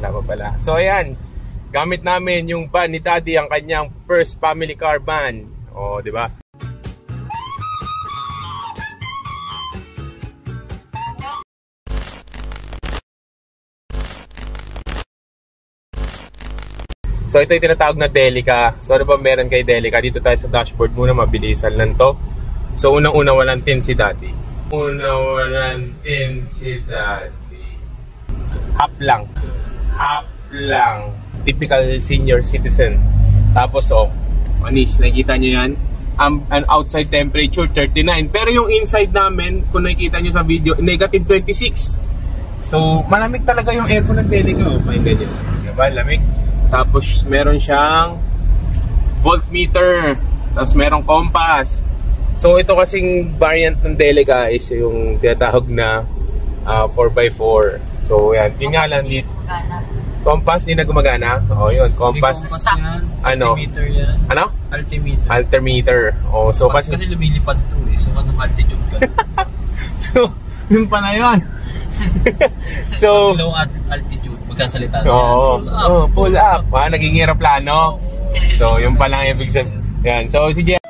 Wala pa pala. So ayan, gamit namin yung van ni Daddy, ang kanyang first family car van. O, di ba? So ito yung tinatawag na Delica. So ano ba meron kay Delica? Dito tayo sa dashboard muna, mabilisan lang to. So unang-una walang tin si Daddy. Walang tin si Daddy. Half lang. Half lang. Typical senior citizen. Tapos anis, nakikita nyo yan? An outside temperature 39. Pero yung inside namin, kung nakikita nyo sa video, negative 26. So malamig talaga yung aircon ng Delica. Pakinggan nyo. Diba? Lamig. Tapos meron siyang voltmeter, tapos merong compass. So ito kasing variant ng Delica is yung tinatawag na 4x4. So yan, yun nga lang dito. Compass, hindi na gumagana. O yun, compass. Yan. Ano? Altimeter yan. Ano? Altimeter. Altimeter. O, so kasi lumilipad to eh. So anong altitude ka? So, yun pala yun. So, low altitude, magsasalita na yan. Pull up. Naging aeroplano. So, yun pala ang ibig sabihin. Yan. So, si Jer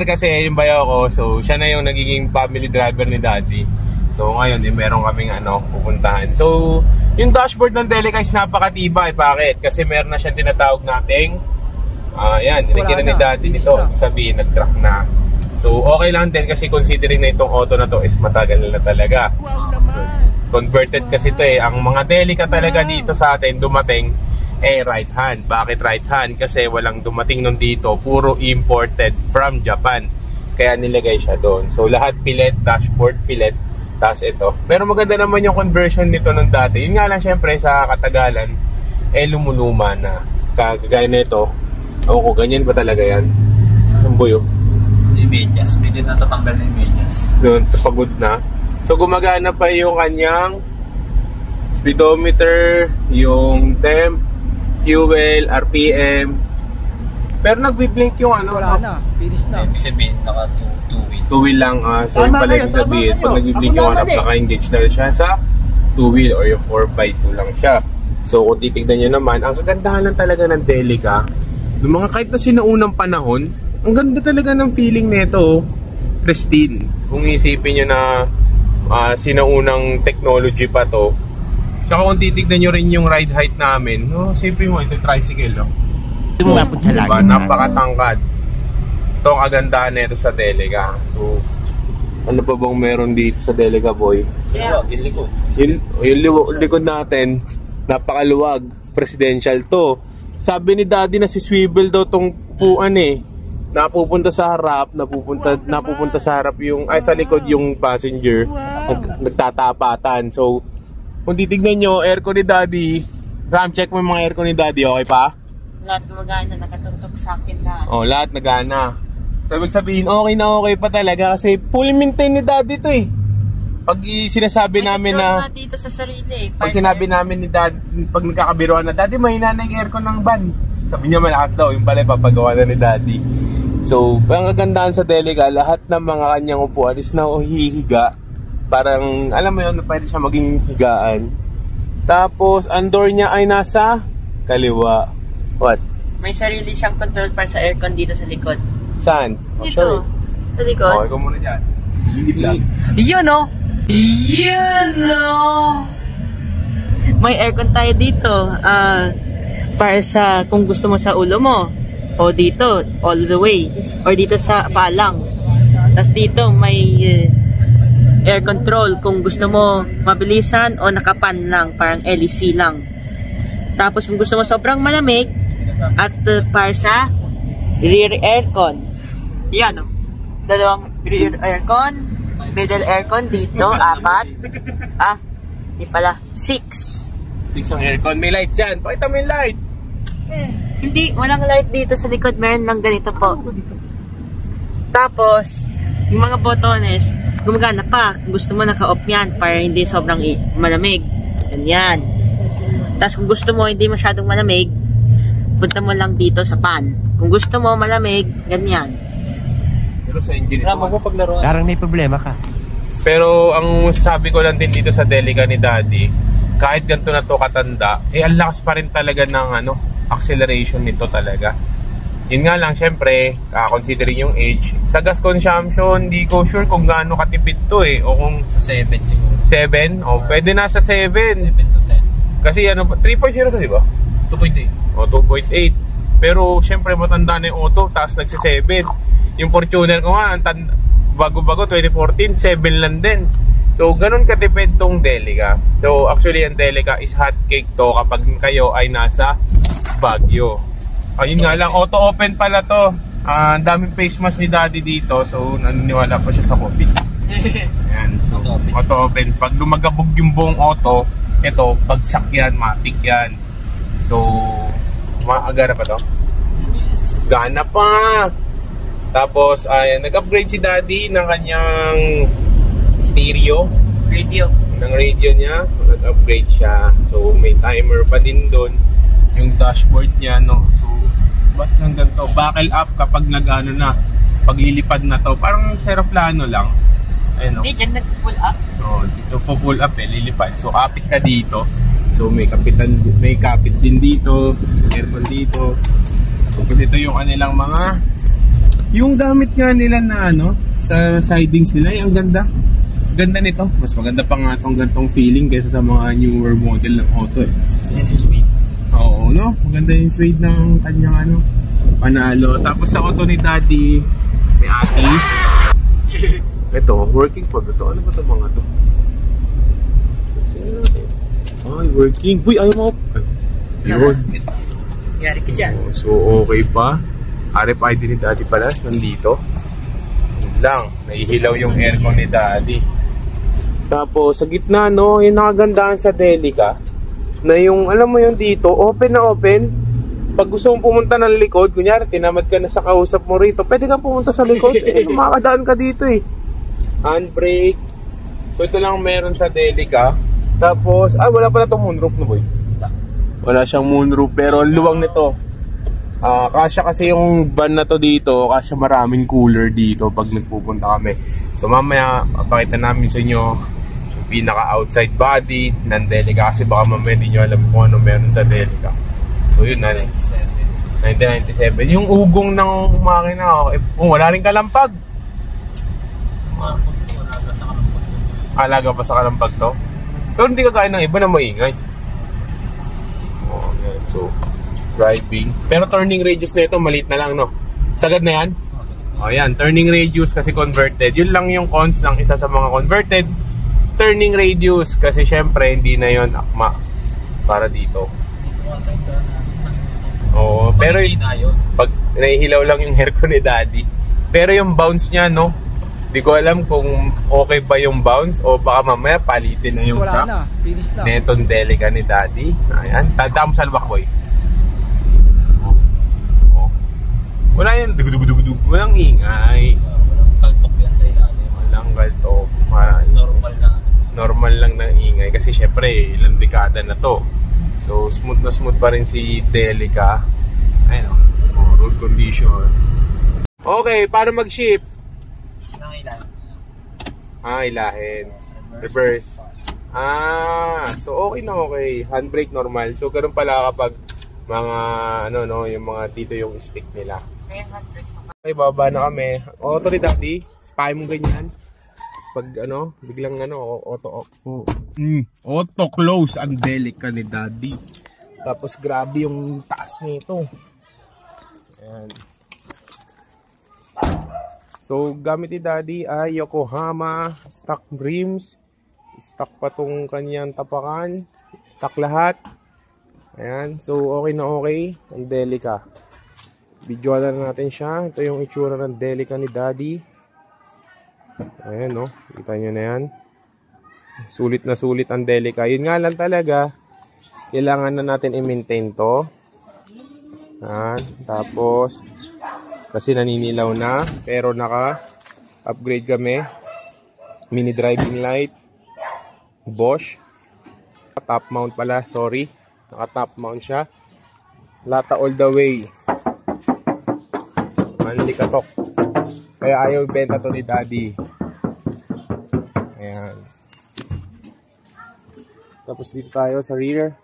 kasi yung bayaw ko, so siya na yung nagiging family driver ni Daddy. So, ngayon, meron kaming pupuntahan. So, yung dashboard ng Delica is napakatibay. Bakit? Kasi meron na siyang tinatawag nating yan, nilagyan na ni Daddy nito. Sabihin, nag-crack na. So, okay lang din kasi considering na itong auto na to is matagal na talaga. Converted kasi ito eh. Ang mga Delica talaga dito sa atin dumating right hand. Bakit right hand? Kasi walang dumating nun dito. Puro imported from Japan. Kaya nilagay siya doon. So, lahat pilet, dashboard pilet. Tapos ito. Pero maganda naman yung conversion nito nung dati. Yun nga lang syempre sa katagalan, lumuluma na. Kagaya na ito. Ako, ganyan ba talaga yan? Ang buyo. Imedyas. Pwede na tatanggal na imedyas. Doon, pagod na. So, gumagana pa yung kanyang speedometer, yung temp, fuel, RPM. Pero nagbi-blink yung wala na. Finish na. Ibig sabihin, naka 2-wheel. 2-wheel lang. So, yung pala yung sabihin, pag nagbi-blink yung naka-engage na siya sa 2-wheel or yung 4x2 lang siya. So, kung titignan nyo naman, ang kagandahan lang talaga ng Delica, yung mga kahit na sinaunang panahon, ang ganda talaga ng feeling nito, pristine. Kung isipin nyo na sinaunang technology pa to. Tsaka kung titignan nyo rin yung ride height namin, isipin mo, ito tricycle. Diba? Napakatangkad. Ito ang kagandahan nito sa Delica. So, ano pa bang meron dito sa Delica, boy? Yung likod. Yung likod natin, napakaluwag. Presidential to. Sabi ni Daddy na si swivel daw tong puan eh. Napupunta sa harap, napupunta sa harap yung sa likod yung passenger. Nagtatapatan. So, kung titignan nyo, aircon ni Daddy, ram check mo yung mga aircon ni Daddy, okay pa? Lahat gumagana, nakatutok sa akin lahat. Lahat nagana. So, ibig sabihin, okay na okay pa talaga kasi full maintain ni Daddy to eh. Pag sinasabi namin na dito sa sarili, pag sinabi namin ni Daddy, pag nagkakabiruan na, Daddy, mahina na yung aircon ng van. Sabi niya malakas daw, yung pala papagawa na ni Daddy. So, ang kagandahan sa Delica, lahat ng mga kanyang upuan is na hihiga. Parang, alam mo yun, pwede siya maging higaan. Tapos, ang door niya ay nasa kaliwa. What? May sarili siyang control para sa aircon dito sa likod. Saan? Dito, Sure. sa likod. Okay, ikaw muna dyan. Yun o! Yun o! May aircon tayo dito. Para sa kung gusto mo sa ulo mo. O dito, all the way. Or dito sa palang. Tapos dito, may air control kung gusto mo mabilisan o nakapan lang, parang LEC lang. Tapos kung gusto mo sobrang malamig, at para sa rear aircon. Yan o. Dalawang rear aircon, middle aircon dito, 4. Di pala, 6. 6 ang aircon. May light dyan. Pakita mo yung light. Hindi, walang light dito sa likod. Meron lang ganito po. Tapos, yung mga botones, gumagana pa. Kung gusto mo, naka-off yan para hindi sobrang malamig. Ganyan. Tapos kung gusto mo, hindi masyadong malamig, punta mo lang dito sa pan. Kung gusto mo, malamig, ganyan. Pero sa engine ito, mo paglaruan. Parang may problema ka. Pero ang sabi ko lang din dito sa Delica ni Daddy, kahit ganito na to katanda, ang lakas pa rin talaga ng acceleration nito talaga. Yun nga lang, syempre, considering yung age, sa gas consumption, hindi ko sure kung gaano katipid to o kung Sa 7 siguro. 7? Pwede na sa 7. 7 to 10. Kasi 3.0 to, di ba? 2.8. 2.8. Pero syempre matanda na yung auto, taas nagsi-7. Yung Fortuner ko nga, bago-bago 2014, 7 lang din. So ganun katipid tong Delica. So actually ang Delica is hot cake to kapag kayo ay nasa Baguio. Ayun nga lang, auto open pala to. Ang daming face mask ni Daddy dito, so naniniwala pa siya sa COVID. Ayan, so auto open. Pag lumagabog yung buong auto, ito, bagsak yan, matik yan. So, maagara pa to? Gana pa! Tapos, nag-upgrade si Daddy ng kanyang stereo. Radio. Ng radio niya, nag-upgrade siya. So, may timer pa din doon. Yung dashboard niya, no? So, ba't nang ganito? Buckle up kapag nag-ano na, paglilipad na to. Parang seroplano lang. Ayun, no? Hindi, dyan nag-pull up. Dito po pull up lilipad. So, kapit ka dito. So, may kapit din dito. Aircon dito. Tapos ito yung kanilang mga yung gamit nga nila na sa sidings nila. Ang ganda. Ganda nito. Mas maganda pa nga itong gantong feeling kaysa sa mga newer model ng auto Yan is sweet. Oo, no? Maganda yung suede ng kanyang panalo. Tapos sa auto ni Daddy, may atis. Ito, working pa ba ito? Ano ba ito mga ito? Ay, working. Uy, ayaw mo. Ayun. Yari ka dyan. So, okay pa. RFID ni Daddy pala, nandito. Yun lang, nahihilaw yung aircon ni Daddy. Tapos, sa gitna, yung nakagandahan sa Delica, na yung, alam mo yung dito, open na open. Pag gusto mong pumunta ng likod, kunyari, tinamad ka na sa kausap mo rito, pwede kang pumunta sa likod. Makakadaan ka dito Handbrake. So, ito lang meron sa Delica. Tapos, wala pala itong moonroof na boy. Wala siyang moonroof, pero ang luwang nito. Kasya kasi yung van na to dito, kasya maraming cooler dito pag nagpupunta kami. So, mamaya, papakita namin sa inyo pinaka-outside body ng Delica kasi baka mamaya hindi nyo alam kung ano meron sa Delica. So yun na 1997. Yung ugong ng makina, wala rin kalampag. Alaga pa sa kalampag to. Pero hindi kagaya ng iba na maingay. So, driving. Pero turning radius na ito, maliit na lang, no? Sagad na yan? Yan, turning radius kasi converted. Yun lang yung cons ng isa sa mga converted. Turning radius kasi syempre hindi na yon akma para dito. Pero pag nahihilaw lang yung aircon ni Daddy. Pero yung bounce niya, di ko alam kung okay ba yung bounce o baka mamaya palitin na yung shocks. Netong Delica ni Daddy. Ayan, tanda mo sa lubak boy. Wala yan, dugudugudugudug. Walang ingay. Walang kaltok yan sa ilalim. Walang kaltok. Normal lang ng ingay kasi syempre ilang dekada na to. So smooth na smooth pa rin si Delica. Ayun road condition. Okay, paano mag-shift? Ilahin. Reverse. So okay na okay. Handbrake normal. So ganun pala kapag mga yung mga dito yung stick nila. Okay, baba na kami. Auto ni Daddy. Spy mo ganyan. Pag biglang auto close ang Delica ni Daddy. Tapos grabe yung taas nito. Ayan. So gamit ni Daddy ay Yokohama stock rims. Stock pa tong kanyang tapakan. Stock lahat. Ayan. So okay na okay ang Delica. Videoan na natin siya. Ito yung itsura ng Delica ni Daddy. Ayan kita nyo na yan. Sulit na sulit ang Delica. Yun nga lang talaga, kailangan na natin i-maintain to. Tapos kasi naninilaw na, pero naka-upgrade kami. Mini driving light, Bosch. Top mount pala, sorry. Naka-top mount siya. Lata all the way. Manlikatok. Kaya ayaw ibenta to ni Daddy. Tapos dito tayo sa rear.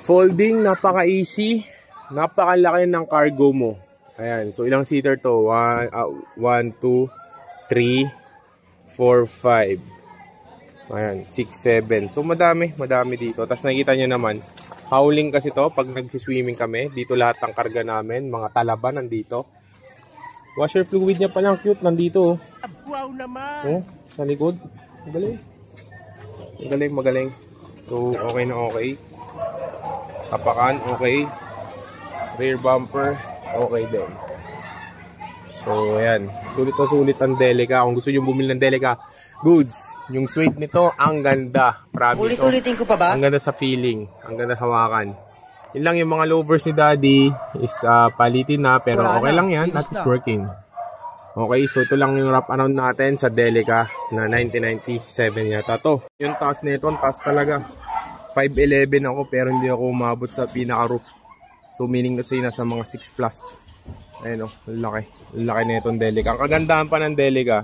Folding, napaka-easy. Napakalaki ng cargo mo. Ayan, so ilang seater to? 1, 2, 3, 4, 5. Ayan, 6, 7. So madami dito. Tapos nakikita nyo naman, howling kasi to pag nag-swimming kami. Dito lahat ng karga namin, mga talaba nandito. Washer fluid niya palang cute, nandito. Wow naman! Oh, sa likod. Magaling. So, okay na okay. Tapakan, okay. Rear bumper, okay din. So, ayan. Sulit na sulit ang Delica. Kung gusto nyo bumili ng Delica goods, yung suede nito, ang ganda. Promise. Ulit-ulitin ko pa ba? Ang ganda sa feeling. Ang ganda sa hawakan. Yun lang yung mga lovers ni Daddy is palitin na, pero okay lang yan. At it's working. Okay, so ito lang yung wrap around natin sa Delica na 1997 yata to. Yung taas nito, taas talaga. 5'11 ako pero hindi ako umabot sa pinaka-roof. So meaning na siya nasa mga 6 plus. Ayun o, laki. Laki na itong Delica. Ang kagandahan pa ng Delica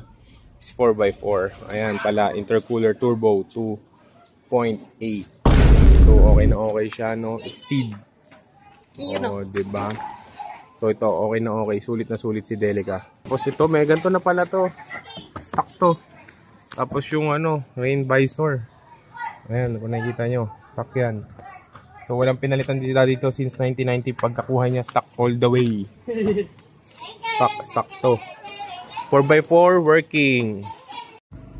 is 4x4. Ayan pala, intercooler turbo 2.8. So okay na okay siya, no? Exceed. Oo, diba? So ito, okay na okay. Sulit na sulit si Delica. Tapos ito, may ganito na pala to. Stock to. Tapos yung rain visor. Ayan, kung nakikita nyo, stock yan. So walang pinalitan dito since 1990. Pagkakuha niya, stock all the way. Stock to. 4x4 working.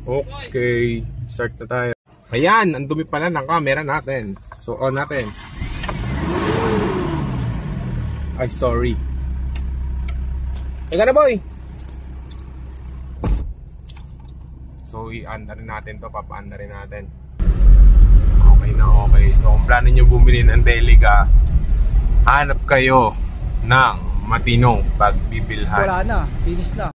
Okay, start na tayo. Ayan, ang dumi pala ng camera natin. So on natin. Ay, sorry. Ika na, boy. So i-on na rin natin to, papa-on na rin natin. Okay na okay. So kung plano nyo bumili ng Delica, hanap kayo ng matinong pagbibilhan. Wala na, finish na.